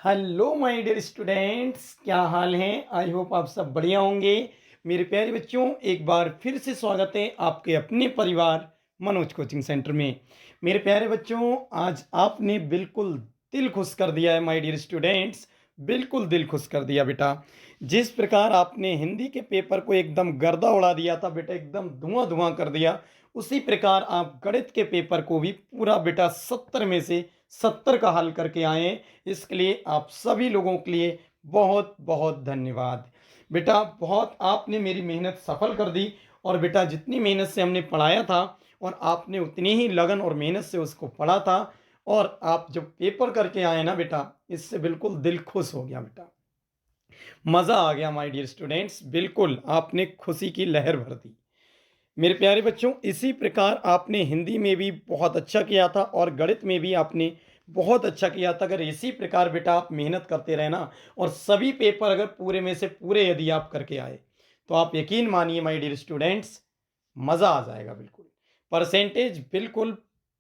Hello my dear students, क्या हाल है। I hope आप सब बढ़िया होंगे। मेरे प्यारे बच्चों, एक बार फिर से स्वागत है आपके अपने परिवार मनोज कोचिंग सेंटर में। मेरे प्यारे बच्चों, आज आपने बिल्कुल दिल खुश कर दिया है माय डियर स्टूडेंट्स। बिल्कुल दिल खुश कर दिया बेटा। जिस प्रकार आपने हिंदी के पेपर को एकदम गर्दा उड़ा दिया था बेटा, एकदम धुआं धुआं कर दिया, उसी प्रकार आप गणित के पेपर को भी पूरा बेटा 70 में से 70 का हल करके आए हैं। इसके लिए आप सभी लोगों के लिए बहुत बहुत धन्यवाद। बेटा बहुत आपने मेरी मेहनत सफल कर दी। और बेटा जितनी मेहनत से हमने पढ़ाया था और आपने उतनी ही लगन और मेहनत से उसको पढ़ा था, और आप जब पेपर करके आए ना बेटा, इससे बिल्कुल दिल खुश हो गया बेटा। मज़ा आ गया माय डियर स्टूडेंट्स, बिल्कुल आपने खुशी की लहर भर दी। मेरे प्यारे बच्चों, इसी प्रकार आपने हिंदी में भी बहुत अच्छा किया था और गणित में भी आपने बहुत अच्छा किया था। अगर इसी प्रकार बेटा आप मेहनत करते रहे ना, और सभी पेपर अगर पूरे में से पूरे यदि आप करके आए, तो आप यकीन मानिए माय डियर स्टूडेंट्स, मज़ा आ जाएगा बिल्कुल। परसेंटेज बिल्कुल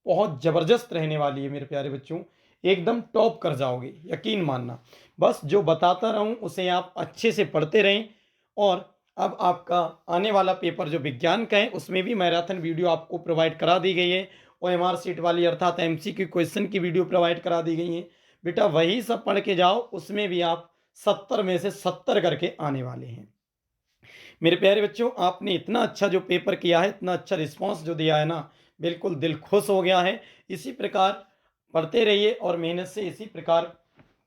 बहुत ज़बरदस्त रहने वाली है मेरे प्यारे बच्चों। एकदम टॉप कर जाओगे, यकीन मानना। बस जो बताता रहूं उसे आप अच्छे से पढ़ते रहें। और अब आपका आने वाला पेपर जो विज्ञान का है, उसमें भी मैराथन वीडियो आपको प्रोवाइड करा दी गई है। OMR सीट वाली अर्थात MCQ क्वेश्चन की वीडियो प्रोवाइड करा दी गई है। बेटा वही सब पढ़ के जाओ, उसमें भी आप 70 में से 70 करके आने वाले हैं। मेरे प्यारे बच्चों, आपने इतना अच्छा जो पेपर किया है, इतना अच्छा रिस्पांस जो दिया है ना, बिल्कुल दिल खुश हो गया है। इसी प्रकार पढ़ते रहिए और मेहनत से इसी प्रकार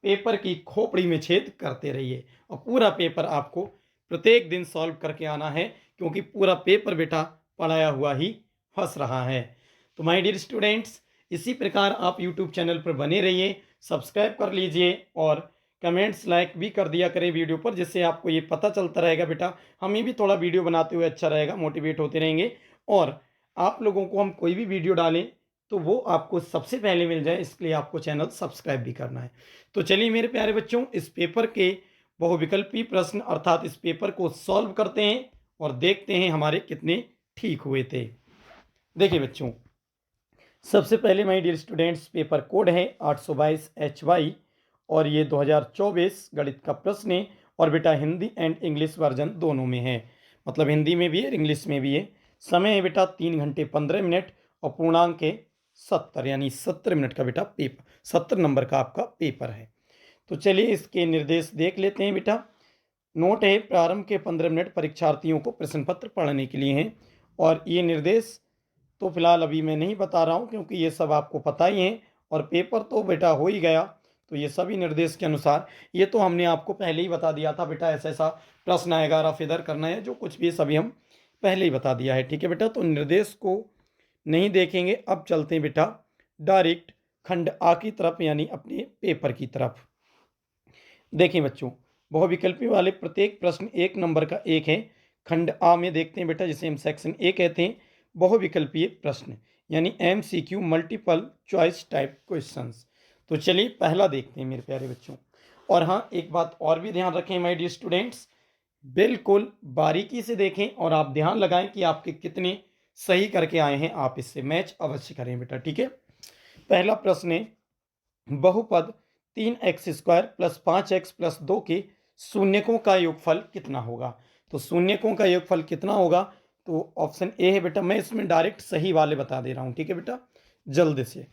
पेपर की खोपड़ी में छेद करते रहिए। और पूरा पेपर आपको प्रत्येक दिन सॉल्व करके आना है, क्योंकि पूरा पेपर बेटा पढ़ाया हुआ ही फंस रहा है। तो माय डियर स्टूडेंट्स, इसी प्रकार आप यूट्यूब चैनल पर बने रहिए, सब्सक्राइब कर लीजिए और कमेंट्स लाइक भी कर दिया करें वीडियो पर, जिससे आपको ये पता चलता रहेगा बेटा, हमें भी थोड़ा वीडियो बनाते हुए अच्छा रहेगा, मोटिवेट होते रहेंगे। और आप लोगों को हम कोई भी वीडियो डालें तो वो आपको सबसे पहले मिल जाए, इसके लिए आपको चैनल सब्सक्राइब भी करना है। तो चलिए मेरे प्यारे बच्चों, इस पेपर के बहुविकल्पी प्रश्न अर्थात इस पेपर को सॉल्व करते हैं और देखते हैं हमारे कितने ठीक हुए थे। देखिए बच्चों, सबसे पहले my dear students, paper code है 822 HY और ये 2024 गणित का प्रश्न है। और बेटा हिंदी एंड इंग्लिश वर्जन दोनों में है, मतलब हिंदी में भी है इंग्लिश में भी है। समय है बेटा 3 घंटे 15 मिनट और पूर्णांक है 70, यानी 70 मिनट का बेटा पेपर, 70 नंबर का आपका पेपर है। तो चलिए इसके निर्देश देख लेते हैं बेटा। नोट है, प्रारंभ के 15 मिनट परीक्षार्थियों को प्रश्न पत्र पढ़ने के लिए हैं। और ये निर्देश तो फिलहाल अभी मैं नहीं बता रहा हूँ, क्योंकि ये सब आपको पता ही है और पेपर तो बेटा हो ही गया। तो ये सभी निर्देश के अनुसार, ये तो हमने आपको पहले ही बता दिया था बेटा, ऐसा ऐसा प्रश्न आएगा, रफ इधर करना है, जो कुछ भी सभी हम पहले ही बता दिया है। ठीक है बेटा, तो निर्देश को नहीं देखेंगे। अब चलते हैं बेटा डायरेक्ट खंड आ की तरफ, यानी अपने पेपर की तरफ। देखिए बच्चों, बहुविकल्पी वाले प्रत्येक प्रश्न 1 नंबर का एक है। खंड आ में देखते हैं बेटा, जिसे हम सेक्शन ए कहते हैं, बहुविकल्पीय प्रश्न, यानी MCQ multiple choice type questions. तो चलिए पहला देखते हैं मेरे प्यारे बच्चों। और हाँ, एक बात और भी ध्यान रखें माय डियर स्टूडेंट्स, बिल्कुल बारीकी से देखें और आप ध्यान लगाएं कि आपके कितने सही करके आए हैं। आप इससे मैच अवश्य करें बेटा, ठीक है। पहला प्रश्न है, बहुपद 3x² + 5x + 2 के शून्यकों का योगफल कितना होगा। तो शून्यकों का योगफल कितना होगा, तो ऑप्शन ए है बेटा। मैं इसमें डायरेक्ट सही वाले बता दे रहा हूँ, ठीक है बेटा, जल्दी से।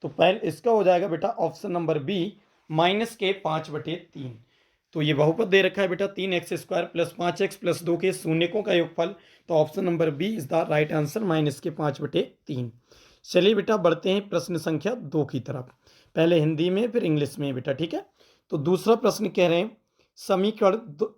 तो पहले इसका हो जाएगा बेटा ऑप्शन नंबर बी, -5/3। तो ये बहुपद दे रखा है बेटा 3x² + 5x + 2 के शून्यकों का योगफल। तो option number B is the right answer, -5/3। चलिए बेटा बढ़ते हैं प्रश्न संख्या 2 की तरफ, पहले हिंदी में फिर इंग्लिश में बेटा, ठीक है। तो दूसरा प्रश्न कह रहे हैं, समीकरण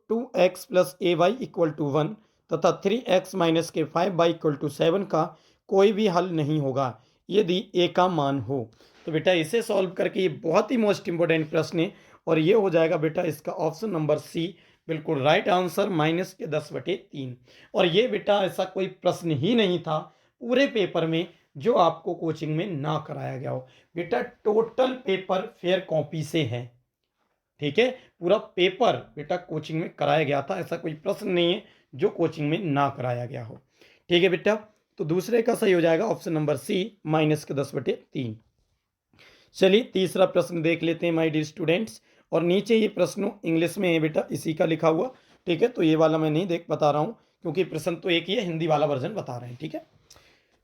2x + ay = 1 तथा 3x - के 5y = 7 का कोई भी हल नहीं होगा यदि a का मान हो। तो बेटा इसे सॉल्व करके, ये बहुत ही मोस्ट इंपॉर्टेंट प्रश्न है, और ये हो जाएगा बेटा इसका ऑप्शन नंबर सी, बिल्कुल राइट आंसर, -10/3। और ये बेटा ऐसा कोई प्रश्न ही नहीं था पूरे पेपर में जो आपको कोचिंग में ना कराया गया हो। बेटा टोटल पेपर फेयर कॉपी से है, ठीक है। पूरा पेपर बेटा कोचिंग में कराया गया था, ऐसा कोई प्रश्न नहीं है जो कोचिंग में ना कराया गया हो, ठीक है बेटा। तो दूसरे का सही हो जाएगा ऑप्शन नंबर सी, -10/3। चलिए तीसरा प्रश्न देख लेते हैं माय डियर स्टूडेंट्स। और नीचे ये प्रश्न इंग्लिश में है बेटा, इसी का लिखा हुआ, ठीक है। तो ये वाला मैं नहीं बता रहा हूँ, क्योंकि प्रश्न तो एक ही है, हिंदी वाला वर्जन बता रहे हैं, ठीक है।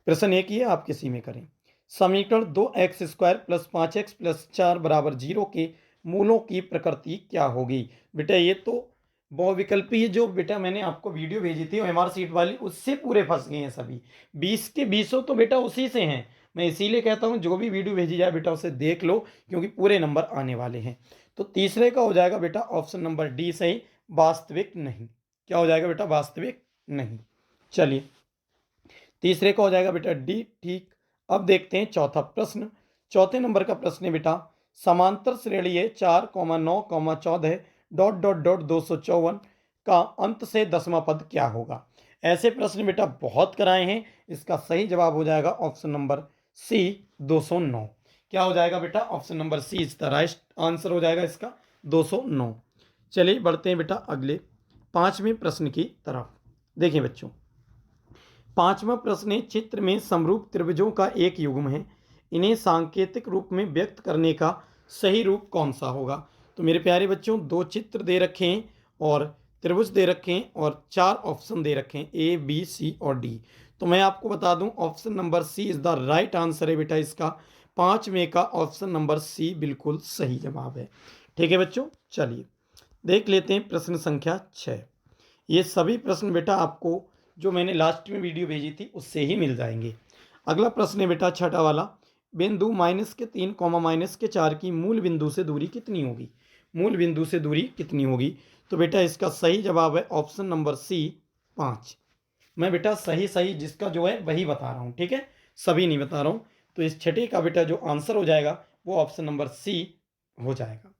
प्रश्न एक ही है, आप किसी में करें। समीकरण 2x² प्लस 5x प्लस 4 बराबर 0 के मूलों की प्रकृति क्या होगी। बेटा ये तो बहुविकल्पी है, जो बेटा मैंने आपको वीडियो भेजी थी एमआर सीट वाली, उससे पूरे फंस गए हैं सभी। 20 के 20 तो बेटा उसी से हैं। मैं इसीलिए कहता हूँ जो भी वीडियो भेजी जाए बेटा उसे देख लो, क्योंकि पूरे नंबर आने वाले हैं। तो तीसरे का हो जाएगा बेटा ऑप्शन नंबर डी सही, वास्तविक नहीं। क्या हो जाएगा बेटा, वास्तविक नहीं। चलिए तीसरे का हो जाएगा बेटा डी, ठीक। अब देखते हैं चौथा प्रश्न। चौथे नंबर का प्रश्न है बेटा, समांतर श्रेणी है 4,9,14 डॉट डॉट डॉट 254 का अंत से 10वां पद क्या होगा। ऐसे प्रश्न बेटा बहुत कराए हैं। इसका सही जवाब हो जाएगा ऑप्शन नंबर सी, 209। क्या हो जाएगा बेटा, option number C is the right answer हो जाएगा इसका, 209। चलिए बढ़ते हैं बेटा अगले पांचवें प्रश्न की तरफ। देखिए बच्चों, पांचवा प्रश्न है, चित्र में समरूप त्रिभुजों का एक युग्म है, इन्हें सांकेतिक रूप में व्यक्त करने का सही रूप कौन सा होगा। तो मेरे प्यारे बच्चों, दो चित्र दे रखे हैं और त्रिभुज दे रखे हैं और 4 ऑप्शन दे रखे हैं, ए बी सी और डी। तो मैं आपको बता दूं option number C is the right answer है बेटा इसका। 5 में का ऑप्शन नंबर सी बिल्कुल सही जवाब है, ठीक है बच्चों। चलिए देख लेते हैं प्रश्न संख्या 6। ये सभी प्रश्न बेटा आपको जो मैंने लास्ट में वीडियो भेजी थी उससे ही मिल जाएंगे। अगला प्रश्न है बेटा छठा वाला, बिंदु -3, -4 की मूल बिंदु से दूरी कितनी होगी। मूल बिंदु से दूरी कितनी होगी। तो बेटा इसका सही जवाब है ऑप्शन नंबर सी, 5। मैं बेटा सही सही जिसका जो है वही बता रहा हूँ, ठीक है, सभी नहीं बता रहा हूँ। तो इस छठे का बेटा जो आंसर हो जाएगा वो ऑप्शन नंबर सी हो जाएगा।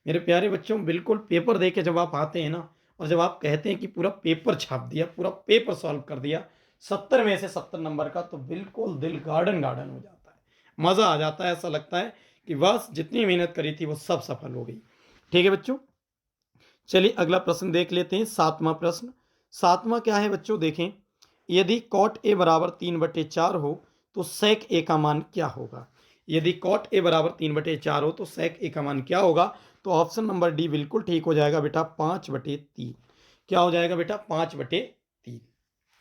मेरे प्यारे बच्चों, बिल्कुल पेपर दे के जब आप आते हैं ना, और जब आप कहते हैं कि पूरा पेपर छाप दिया, पूरा पेपर सॉल्व कर दिया 70 में से 70 नंबर का, तो बिल्कुल दिल गार्डन गार्डन हो जाता है, मज़ा आ जाता है। ऐसा लगता है कि बस जितनी मेहनत करी थी वो सब सफल हो गई, ठीक है बच्चों। चलिए अगला प्रश्न देख लेते हैं, सातवां प्रश्न। सातवां क्या है बच्चों, देखें, यदि कॉट ए बराबर 3/4 हो तो सेक ए का मान क्या होगा। यदि कॉट ए बराबर 3/4 हो तो सेक ए का मान क्या होगा। तो ऑप्शन नंबर डी बिल्कुल ठीक हो जाएगा बेटा, 5/3। क्या हो जाएगा बेटा, 5/3।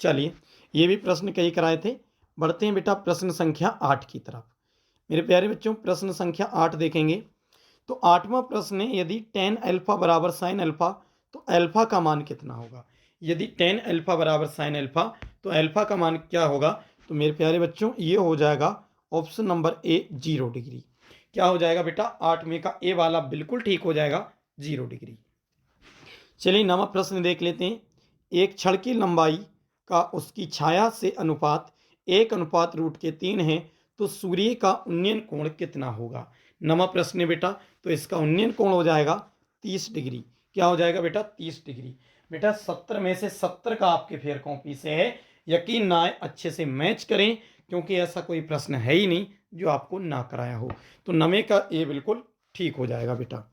चलिए ये भी प्रश्न कई कराए थे। बढ़ते हैं बेटा प्रश्न संख्या 8 की तरफ। मेरे प्यारे बच्चों, प्रश्न संख्या 8 देखेंगे तो आठवां प्रश्न है, यदि टेन अल्फा बराबर साइन अल्फा तो अल्फा का मान कितना होगा। यदि टेन अल्फा बराबर साइन अल्फा तो अल्फा का मान क्या होगा। तो मेरे प्यारे बच्चों ये हो जाएगा ऑप्शन नंबर ए, 0 डिग्री। क्या हो जाएगा बेटा, 8 में का ए वाला बिल्कुल ठीक हो जाएगा, 0 डिग्री। चलिए नवा प्रश्न देख लेते हैं। एक क्षण की लंबाई का उसकी छाया से अनुपात 1:√3 है तो सूर्य का उन्नयन कोण कितना होगा। नवा प्रश्न है बेटा, तो इसका उन्नयन कोण हो जाएगा 30 डिग्री। क्या हो जाएगा बेटा, 30 डिग्री। बेटा 70 में से 70 का आपके फेयर कॉपी से है, यकीन ना आए अच्छे से मैच करें, क्योंकि ऐसा कोई प्रश्न है ही नहीं जो आपको ना कराया हो। तो नवे का ए बिल्कुल ठीक हो जाएगा बेटा।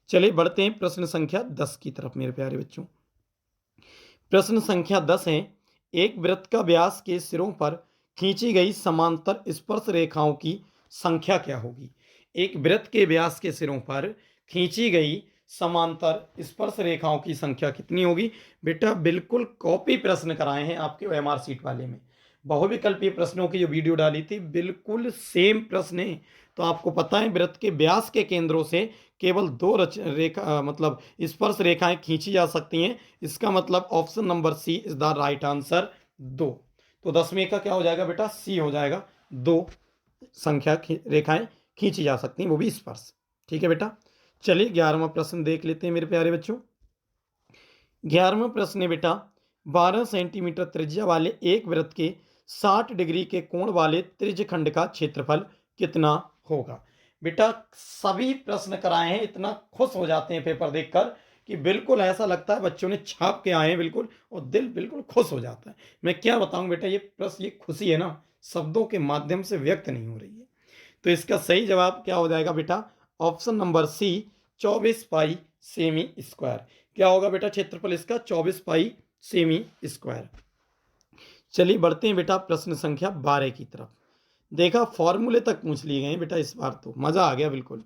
चलिए बढ़ते हैं प्रश्न संख्या 10 की तरफ मेरे प्यारे बच्चों। प्रश्न संख्या 10 है, एक वृत्त का व्यास के सिरों पर खींची गई समांतर स्पर्श रेखाओं की संख्या क्या होगी। एक वृत्त के व्यास के सिरों पर खींची गई समांतर स्पर्श रेखाओं की संख्या कितनी होगी। बेटा बिल्कुल कॉपी प्रश्न कराए हैं आपके एमआर सीट वाले में, बहुविकल्पीय प्रश्नों की जो वीडियो डाली थी बिल्कुल सेम प्रश्न है। तो आपको पता है वृत्त के व्यास के केंद्रों से केवल 2 रेखा मतलब स्पर्श रेखाएं खींची जा सकती हैं। इसका मतलब option number C is the right answer, 2। तो 10वें का क्या हो जाएगा बेटा, सी हो जाएगा, 2 संख्या रेखाएं खींची जा सकती हैं, वो भी स्पर्श, ठीक है बेटा। चलिए 11वां प्रश्न देख लेते हैं मेरे प्यारे बच्चों। 11वां प्रश्न है बेटा, 12 सेंटीमीटर त्रिज्या वाले एक वृत्त के 60 डिग्री के कोण वाले त्रिज्यखंड का क्षेत्रफल कितना होगा। बेटा सभी प्रश्न कराए हैं, इतना खुश हो जाते हैं पेपर देखकर कि बिल्कुल ऐसा लगता है बच्चों ने छाप के आए हैं बिल्कुल, और दिल बिल्कुल खुश हो जाता है। मैं क्या बताऊं बेटा, ये प्रश्न ये खुशी है ना, शब्दों के माध्यम से व्यक्त नहीं हो रही है। तो इसका सही जवाब क्या हो जाएगा बेटा, ऑप्शन नंबर सी, 24 पाई सेमी स्क्वायर। क्या होगा बेटा क्षेत्रफल इसका, 24 पाई सेमी स्क्वायर। चलिए बढ़ते हैं बेटा प्रश्न संख्या 12 की तरफ। देखा फॉर्मूले तक पूछ लिए गए बेटा, इस बार तो मजा आ गया बिल्कुल।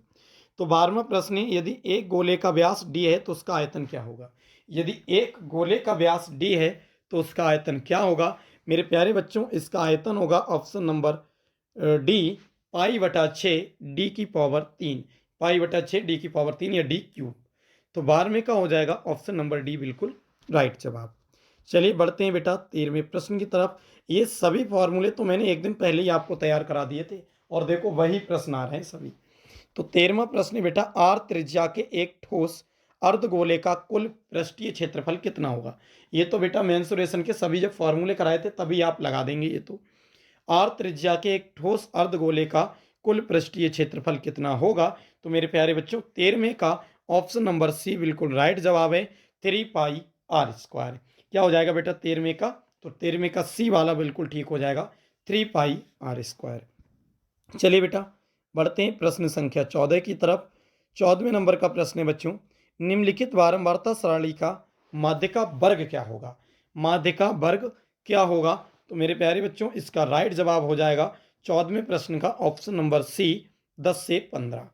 तो 12वां प्रश्न है, यदि एक गोले का व्यास d है तो उसका आयतन क्या होगा। यदि एक गोले का व्यास d है तो उसका आयतन क्या होगा। मेरे प्यारे बच्चों, इसका आयतन होगा ऑप्शन नंबर डी, पाई/6 डी की पावर 3, पाई/6 डी की पावर 3 या डी क्यूब। तो 12वें का हो जाएगा ऑप्शन नंबर डी बिल्कुल राइट जवाब। चलिए बढ़ते हैं बेटा 13वें प्रश्न की तरफ। ये सभी फॉर्मूले तो मैंने एक दिन पहले ही आपको तैयार करा दिए थे और देखो वही प्रश्न आ रहे हैं सभी। तो 13वां प्रश्न है बेटा, आर त्रिज्या के एक ठोस अर्धगोले का कुल पृष्ठीय क्षेत्रफल कितना होगा। ये तो बेटा मेंसुरेशन के सभी जब फॉर्मूले कराए थे तभी आप लगा देंगे। ये तो आर त्रिज्या के एक ठोस अर्धगोले का कुल पृष्ठीय क्षेत्रफल कितना होगा। तो मेरे प्यारे बच्चों 13वें का ऑप्शन नंबर सी बिल्कुल राइट जवाब है, 3πr²। क्या हो जाएगा बेटा 13वें का, तो 13वें का सी वाला बिल्कुल ठीक हो जाएगा, 3πr²। चलिए बेटा बढ़ते हैं प्रश्न संख्या 14 की तरफ। 14वें नंबर का प्रश्न है बच्चों, निम्नलिखित बारंबारता सारणी का माध्य का वर्ग क्या होगा। माध्य का वर्ग क्या होगा। तो मेरे प्यारे बच्चों इसका राइट जवाब हो जाएगा 14वें प्रश्न का ऑप्शन नंबर सी, 10 से 15।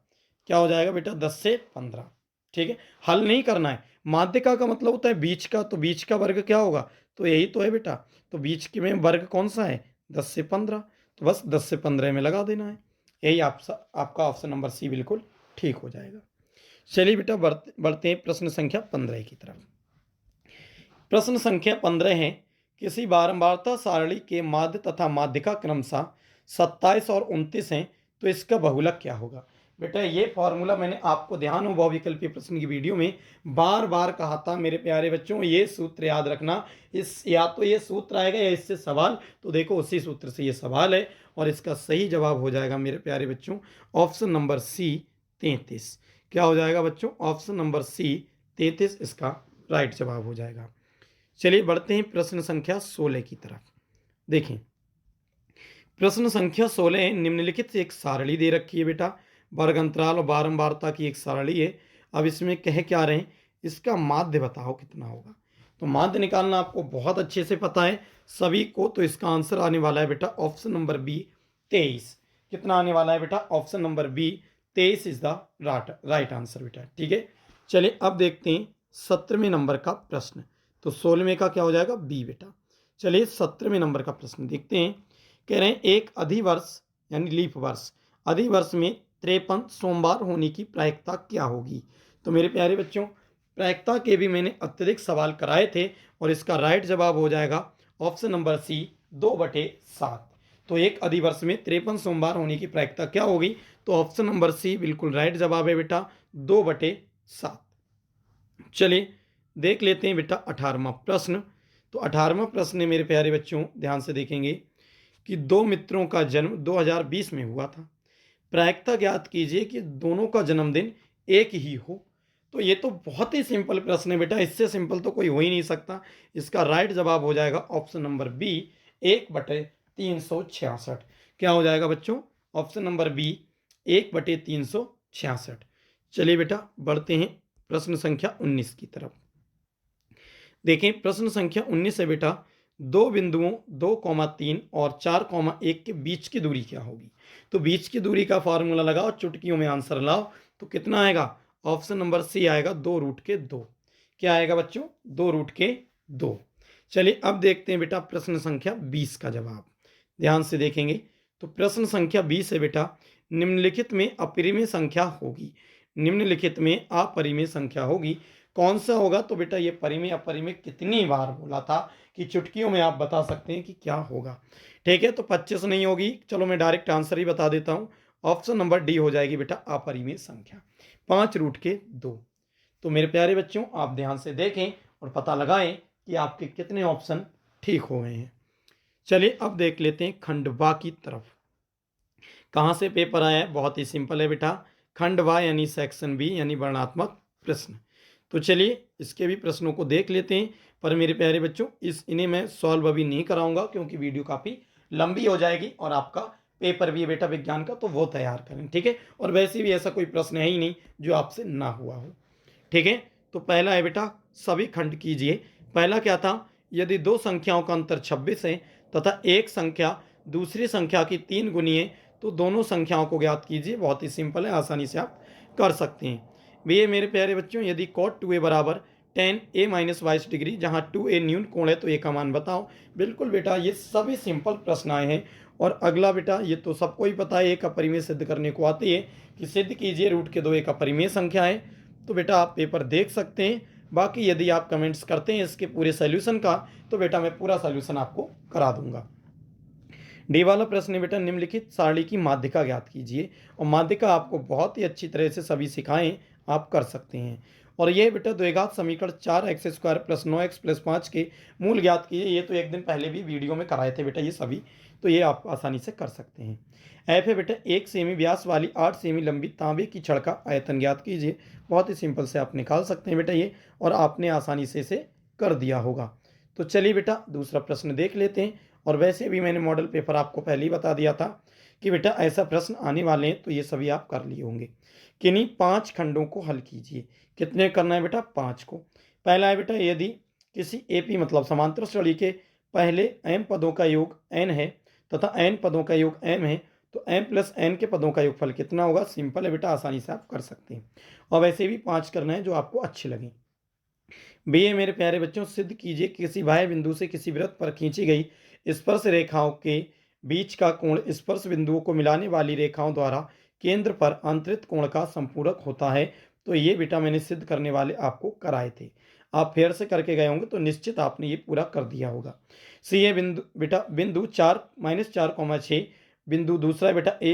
क्या हो जाएगा बेटा 10 से 15। ठीक है, हल नहीं करना है। माध्यिका का मतलब होता है बीच का, तो बीच का वर्ग क्या होगा, तो यही तो है बेटा। तो बीच के में वर्ग कौन सा है, 10 से 15, तो बस 10 से 15 में लगा देना है। यही आपका ऑप्शन नंबर सी बिल्कुल ठीक हो जाएगा। चलिए बेटा बढ़ते हैं प्रश्न संख्या 15 की तरफ। प्रश्न संख्या 15 है, किसी बारंबारता सारणी के माध्य तथा माध्यिका क्रमशः 27 और 29 हैं, तो इसका बहुलक क्या होगा। बेटा ये फॉर्मूला मैंने आपको ध्यान हो बहुविकल्पीय प्रश्न की वीडियो में बार बार कहा था मेरे प्यारे बच्चों, ये सूत्र याद रखना। इस या तो ये सूत्र आएगा या इससे सवाल, तो देखो उसी सूत्र से ये सवाल है और इसका सही जवाब हो जाएगा मेरे प्यारे बच्चों ऑप्शन नंबर सी, 33। क्या हो जाएगा बच्चों, ऑप्शन नंबर सी 33 इसका राइट जवाब हो जाएगा। चलिए बढ़ते हैं प्रश्न संख्या 16 की तरफ। देखें प्रश्न संख्या 16 है, निम्नलिखित एक सारणी दे रखी है बेटा, वर्ग अंतराल और बारंबारता की एक सारणी है। अब इसमें कह क्या रहे हैं, इसका माध्य बताओ कितना होगा। तो माध्य निकालना आपको बहुत अच्छे से पता है सभी को। तो इसका आंसर आने वाला है बेटा ऑप्शन नंबर बी, 23। कितना आने वाला है बेटा, option number B 23 is the right answer बेटा। ठीक है, चलिए अब देखते हैं 17वें नंबर का प्रश्न। तो 16वें का क्या हो जाएगा, बी बेटा। चलिए 17वें नंबर का प्रश्न देखते हैं। कह रहे हैं एक अधिवर्ष यानी लीप वर्ष, अधिवर्ष में 53 सोमवार होने की प्रायिकता क्या होगी। तो मेरे प्यारे बच्चों प्रायिकता के भी मैंने अत्यधिक सवाल कराए थे और इसका राइट जवाब हो जाएगा ऑप्शन नंबर सी, 2/7। तो एक अधिवर्ष में 53 सोमवार होने की प्रायिकता क्या होगी, तो ऑप्शन नंबर सी बिल्कुल राइट जवाब है बेटा, 2/7। चलिए देख लेते हैं बेटा 18वां प्रश्न। तो 18वां प्रश्न है मेरे प्यारे बच्चों, ध्यान से देखेंगे कि दो मित्रों का जन्म 2020 में हुआ था। प्रायिकता ज्ञात कीजिए कि दोनों का जन्मदिन एक ही हो। तो ये तो बहुत ही सिंपल प्रश्न है बेटा, इससे सिंपल तो कोई हो ही नहीं सकता। इसका राइट जवाब हो जाएगा ऑप्शन नंबर बी, 1/366। क्या हो जाएगा बच्चों, ऑप्शन नंबर बी 1/366। चलिए बेटा बढ़ते हैं प्रश्न संख्या 19 की तरफ। देखें प्रश्न संख्या 19 है बेटा, दो बिंदुओं 2,3 और 4,1 के बीच की दूरी क्या होगी। तो बीच की दूरी का फार्मूला लगाओ, चुटकियों में आंसर लाओ। तो कितना आएगा, ऑप्शन नंबर सी आएगा 2√2। क्या आएगा बच्चों, 2√2। चलिए अब देखते हैं बेटा प्रश्न संख्या 20 का जवाब। ध्यान से देखेंगे तो प्रश्न संख्या 20 है बेटा, निम्नलिखित में अपरिमेय संख्या होगी। निम्नलिखित में अपरिमेय संख्या होगी, कौन सा होगा। तो बेटा ये परिमेय अपरिमेय कितनी बार बोला था कि चुटकियों में आप बता सकते हैं कि क्या होगा। ठीक है, तो 25 नहीं होगी। चलो मैं डायरेक्ट आंसर ही बता देता हूँ, ऑप्शन नंबर डी हो जाएगी बेटा अपरिमेय संख्या, 5√2। तो मेरे प्यारे बच्चों आप ध्यान से देखें और पता लगाएं कि आपके कितने ऑप्शन ठीक हो गए हैं। चलिए अब देख लेते हैं खंड वा की तरफ। कहाँ से पेपर आया है, बहुत ही सिंपल है बेटा, खंड वा यानी सेक्शन बी यानी वर्णात्मक प्रश्न। तो चलिए इसके भी प्रश्नों को देख लेते हैं। पर मेरे प्यारे बच्चों इन्हें मैं सॉल्व अभी नहीं कराऊंगा क्योंकि वीडियो काफ़ी लंबी हो जाएगी और आपका पेपर भी है बेटा विज्ञान का, तो वो तैयार करें। ठीक है, और वैसे भी ऐसा कोई प्रश्न है ही नहीं जो आपसे ना हुआ हो। ठीक है, तो पहला है बेटा सभी खंड कीजिए। पहला क्या था, यदि दो संख्याओं का अंतर 26 है तथा एक संख्या दूसरी संख्या की 3 गुनी है तो दोनों संख्याओं को ज्ञात कीजिए। बहुत ही सिंपल है, आसानी से आप कर सकते हैं। ये मेरे प्यारे बच्चों, यदि कॉट 2a बराबर टेन ए माइनस 22 डिग्री, जहाँ 2a न्यून कोण है, तो ए का मान बताओ। बिल्कुल बेटा, ये सभी सिंपल प्रश्न आए हैं। और अगला बेटा, ये तो सबको ही पता है, ए का परिमेय सिद्ध करने को आती है कि सिद्ध कीजिए रूट के 2 ए का परिमेय संख्या है। तो बेटा आप पेपर देख सकते हैं। बाकी यदि आप कमेंट्स करते हैं इसके पूरे सोल्यूशन का, तो बेटा मैं पूरा सोल्यूशन आपको करा दूंगा। डी वाला प्रश्न है बेटा, निम्नलिखित सारणी की माध्यिका ज्ञात कीजिए। और माध्यिका आपको बहुत ही अच्छी तरह से सभी सिखाएं, आप कर सकते हैं। और ये बेटा द्विघात समीकरण 4x² प्लस 9x प्लस 5 के मूल ज्ञात कीजिए। ये तो एक दिन पहले भी वीडियो में कराए थे बेटा ये सभी, तो ये आप आसानी से कर सकते हैं। एफ है बेटा, 1 सेमी व्यास वाली 8 सेमी लंबी तांबे की छड़ का आयतन ज्ञात कीजिए। बहुत ही सिंपल से आप निकाल सकते हैं बेटा ये, और आपने आसानी से इसे कर दिया होगा। तो चलिए बेटा दूसरा प्रश्न देख लेते हैं। और वैसे भी मैंने मॉडल पेपर आपको पहले ही बता दिया था कि बेटा ऐसा प्रश्न आने वाले हैं, तो ये सभी आप कर लिए होंगे। किन्हीं 5 खंडों को हल कीजिए। कितने करना है बेटा? 5 को। पहला है बेटा, यदि किसी एपी मतलब समांतर श्रेणी के पहले m पदों का योग n है तथा n पदों का योग m है, तो m प्लस n के पदों का योगफल कितना होगा? सिंपल है बेटा, आसानी से आप कर सकते हैं। और वैसे भी 5 करना है जो आपको अच्छे लगे। बी ए मेरे प्यारे बच्चों, सिद्ध कीजिए किसी बाह्य बिंदु से किसी वृत्त पर खींची गई स्पर्श रेखाओं के बीच का कोण स्पर्श बिंदुओं को मिलाने वाली रेखाओं द्वारा केंद्र पर अंतरित कोण का संपूरक होता है। तो ये बेटा मैंने सिद्ध करने वाले आपको कराए थे। आप फेर से करके गए होंगे तो निश्चित आपने ये पूरा कर दिया होगा। सी ए बिंदु बेटा, बिंदु 4-4,6, बिंदु दूसरा बेटा ए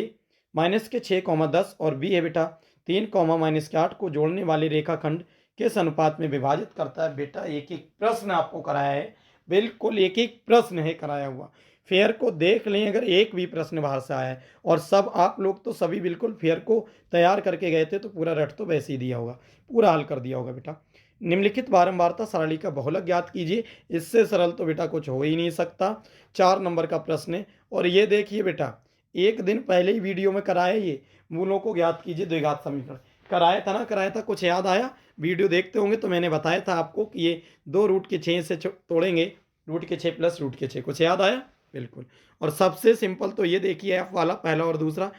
-6,10 और बी है बेटा 3, -8 को जोड़ने वाले रेखाखंड किस अनुपात में विभाजित करता है। बेटा एक एक प्रश्न आपको कराया है, बिल्कुल एक एक प्रश्न है कराया हुआ। फेयर को देख लें, अगर एक भी प्रश्न बाहर से आया है, और सब आप लोग तो सभी बिल्कुल फेयर को तैयार करके गए थे, तो पूरा रट तो वैसे ही दिया होगा, पूरा हल कर दिया होगा बेटा। निम्नलिखित बारंबारता सारणी का बहुलक ज्ञात कीजिए। इससे सरल तो बेटा कुछ हो ही नहीं सकता। 4 नंबर का प्रश्न है। और ये देखिए बेटा, एक दिन पहले ही वीडियो में कराया, ये मूलों को ज्ञात कीजिए द्विघात समीकरण कराया था ना, कराया था, कुछ याद आया? वीडियो देखते होंगे तो मैंने बताया था आपको कि ये 2 रूट के 6 से तोड़ेंगे, रूट के 6 प्लस रूट के 6, कुछ याद आया? बिल्कुल। और सबसे सिंपल तो ये देखिए एफ वाला, पहला और दूसरा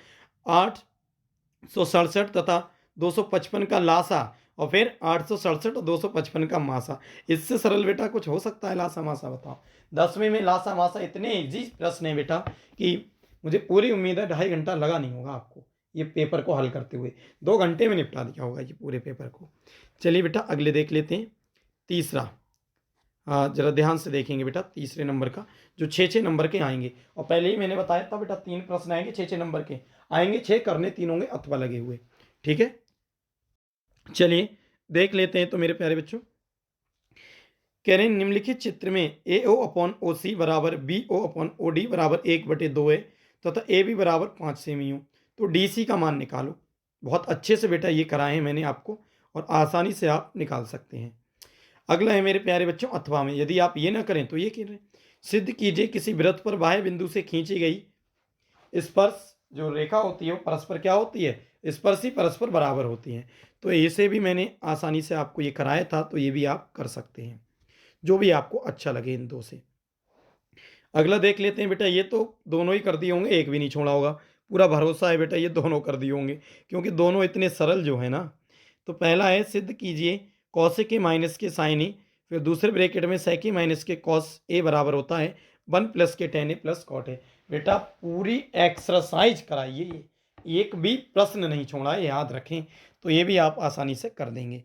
867 तथा 255 का लासा, और फिर 867 और 255 का मासा। इससे सरल बेटा कुछ हो सकता है लासा मासा? बताओ। 10वीं में लासा मासा इतने इजी प्रश्न है बेटा कि मुझे पूरी उम्मीद है 2.5 घंटा लगा नहीं होगा आपको ये पेपर को हल करते हुए। 2 घंटे में निपटा दिया होगा ये पूरे पेपर को। चलिए बेटा अगले देख लेते हैं। तीसरा, जरा ध्यान से देखेंगे बेटा, तीसरे नंबर का जो 6-6 नंबर के आएंगे। और पहले ही मैंने बताया था बेटा 3 प्रश्न आएंगे 6-6 नंबर के आएंगे, 6 करने 3 होंगे अथवा लगे हुए। ठीक है, चलिए देख लेते हैं। तो मेरे प्यारे बच्चों कह रहे हैं निम्नलिखित चित्र में AO/OC बराबर BO/OD बराबर 1/2 है तथा AB बराबर 5 सेमी हो, तो DC का मान निकालो। बहुत अच्छे से बेटा ये कराए हैं मैंने आपको, और आसानी से आप निकाल सकते हैं। अगला है मेरे प्यारे बच्चों अथवा में। यदि आप ये ना करें तो ये कह रहे हैं, सिद्ध कीजिए किसी वृत्त पर बाह्य बिंदु से खींची गई स्पर्श जो रेखा होती है वो परस्पर क्या होती है? स्पर्शी परस्पर बराबर होती हैं। तो इसे भी मैंने आसानी से आपको ये कराया था, तो ये भी आप कर सकते हैं, जो भी आपको अच्छा लगे इन 2 से। अगला देख लेते हैं बेटा, ये तो दोनों ही कर दिए होंगे, एक भी नहीं छोड़ा होगा। पूरा भरोसा है बेटा ये दोनों कर दिए होंगे, क्योंकि दोनों इतने सरल जो है ना। तो पहला है सिद्ध कीजिए कॉसेक के माइनस के साइन ए, फिर दूसरे ब्रैकेट में सेक माइनस के कॉस ए बराबर होता है 1 प्लस के tan A plus cot A. बेटा पूरी एक्सरसाइज कराइए, ये एक भी प्रश्न नहीं छोड़ा है, याद रखें। तो ये भी आप आसानी से कर देंगे।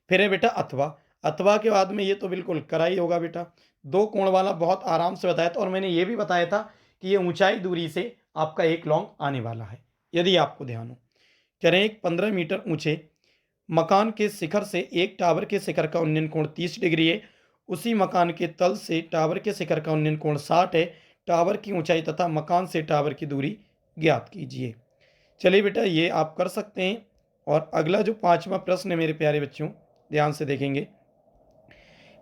फिर है बेटा अथवा। अथवा के बाद में ये तो बिल्कुल करा ही होगा बेटा, 2 कोण वाला बहुत आराम से बताया था। और मैंने ये भी बताया था कि ये ऊंचाई दूरी से आपका एक लॉन्ग आने वाला है, यदि आपको ध्यान हो। कह रहे हैं एक 15 मीटर ऊंचे मकान के शिखर से एक टावर के शिखर का उन्नयन कोण 30 डिग्री है। उसी मकान के तल से टावर के शिखर का उन्नयन कोण 60 है। टावर की ऊंचाई तथा मकान से टावर की दूरी ज्ञात कीजिए। चलिए बेटा ये आप कर सकते हैं। और अगला जो 5वां प्रश्न है मेरे प्यारे बच्चों, ध्यान से देखेंगे।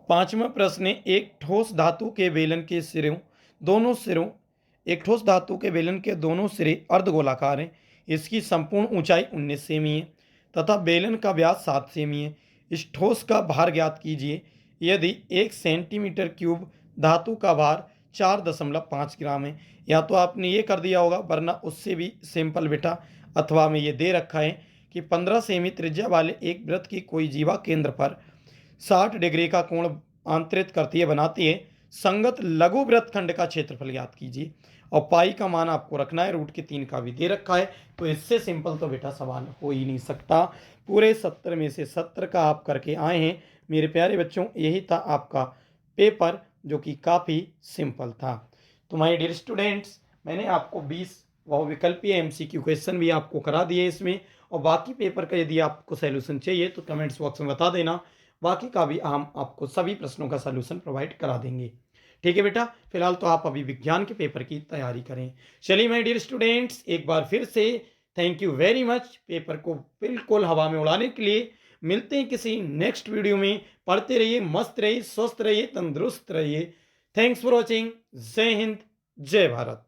5वां प्रश्न है, एक ठोस धातु के बेलन के सिरों दोनों सिरों एक ठोस धातु के बेलन के दोनों सिरे अर्धगोलाकार हैं। इसकी संपूर्ण ऊंचाई 19 सेमी है तथा बेलन का व्यास 7 सेमी है। इस ठोस का भार ज्ञात कीजिए। यदि 1 सेंटीमीटर क्यूब धातु का भार 4.5 ग्राम है। या तो आपने ये कर दिया होगा, वरना उससे भी सिंपल बेटा अथवा में ये दे रखा है कि 15 सेमी त्रिज्या वाले एक वृत्त की कोई जीवा केंद्र पर 60 डिग्री का कोण आंतरित करती है, बनाती है। संगत लघु वृत्तखंड का क्षेत्रफल ज्ञात कीजिए। और पाई का मान आपको रखना है, √3 का भी दे रखा है। तो इससे सिंपल तो बेटा सवाल हो ही नहीं सकता। पूरे 70 में से 70 का आप करके आए हैं मेरे प्यारे बच्चों। यही था आपका पेपर, जो कि काफ़ी सिंपल था। तो माय डियर स्टूडेंट्स, मैंने आपको 20 विकल्पीय एमसीक्यू क्वेश्चन भी आपको करा दिए इसमें। और बाकी पेपर का यदि आपको सॉल्यूशन चाहिए तो कमेंट्स बॉक्स में बता देना, बाकी का भी हम आपको सभी प्रश्नों का सॉल्यूशन प्रोवाइड करा देंगे। ठीक है बेटा, फिलहाल तो आप अभी विज्ञान के पेपर की तैयारी करें। चलिए माय डियर स्टूडेंट्स, एक बार फिर से thank you very much paper को बिल्कुल हवा में उड़ाने के लिए। मिलते हैं किसी नेक्स्ट वीडियो में। पढ़ते रहिए, मस्त रहिए, स्वस्थ रहिए, तंदुरुस्त रहिए। Thanks for watching. जय हिंद, जय भारत।